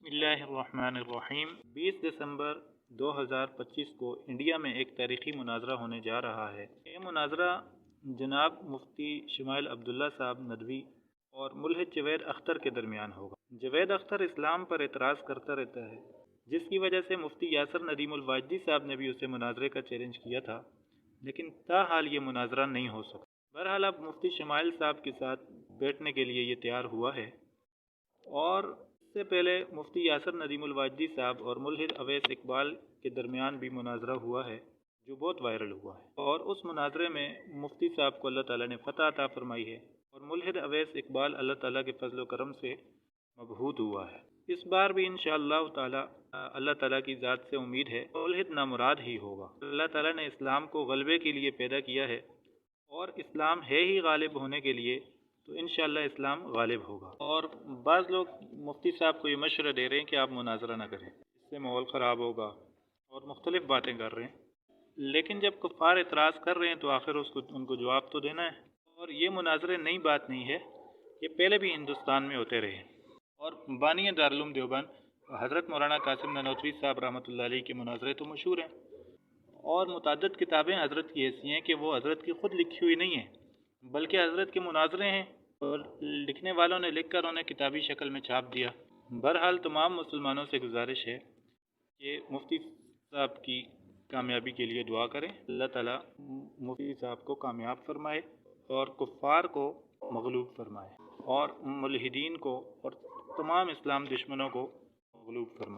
बिस्मिल्लाहिर्रहमानिर्रहीम 20 दिसंबर 2025 को इंडिया में एक तारीखी मुनाजरा होने जा रहा है। ये मुनाजरा जनाब मुफ्ती शमाइल अब्दुल्ला साहब नदवी और मुल्हिद जवेद अख्तर के दरमियान होगा। जवेद अख्तर इस्लाम पर एतराज़ करता रहता है, जिसकी वजह से मुफ्ती यासर नदीमुल वाजदी साहब ने भी उसे मुनाजरे का चैलेंज किया था, लेकिन ताहाल ये मुनाजरा नहीं हो सका। बहरहाल अब मुफ्ती शमाइल साहब के साथ बैठने के लिए ये तैयार हुआ है और इससे पहले मुफ्ती यासर नदीमुल वाजदी साहब और मुल्हिद अवैस इकबाल के दरमियान भी मुनाजरा हुआ है, जो बहुत वायरल हुआ है। और उस मुनाजरे में मुफ्ती साहब को अल्लाह ताला ने फ़तह अता फरमाई है और मुल्हिद अवैस इकबाल अल्लाह ताला के फजल व करम से मबहूत हुआ है। इस बार भी इंशाअल्लाह ताला अल्लाह ताला की ज़ात से उम्मीद है मुल्हिद नामुराद ही होगा। अल्लाह ताला ने इस्लाम को गलबे के लिए पैदा किया है और इस्लाम है ही गालिब होने के लिए, तो इंशाअल्लाह इस्लाम गालिब होगा। और बाज़ लोग मुफ्ती साहब को ये मशवरा दे रहे हैं कि आप मुनाजरा ना करें, इससे माहौल ख़राब होगा, और मुख्तलिफ़ बातें कर रहे हैं। लेकिन जब कुफ़ार एतराज़ कर रहे हैं तो आखिर उनको जवाब तो देना है। और ये मुनाजरे नई बात नहीं है, ये पहले भी हिंदुस्तान में होते रहे। और बानी दारुल उलूम देवबंद हज़रत मौलाना कासिम ननोतवी साहब रहमतुल्लाह अलैह के मुनाजरे तो मशहूर हैं, और मुतअद्दिद किताबें हज़रत की ऐसी हैं कि वो हज़रत की ख़ुद लिखी हुई नहीं हैं, बल्कि हज़रत के मुनाजरे हैं और लिखने वालों ने लिख कर उन्हें किताबी शक्ल में छाप दिया। बहरहाल तमाम मुसलमानों से गुजारिश है कि मुफ्ती साहब की कामयाबी के लिए दुआ करें। अल्लाह ताला मुफ्ती साहब को कामयाब फरमाए और कुफ़ार को मग़लूब फरमाए और मुल्हिदीन को और तमाम इस्लाम दुश्मनों को मग़लूब फरमाए।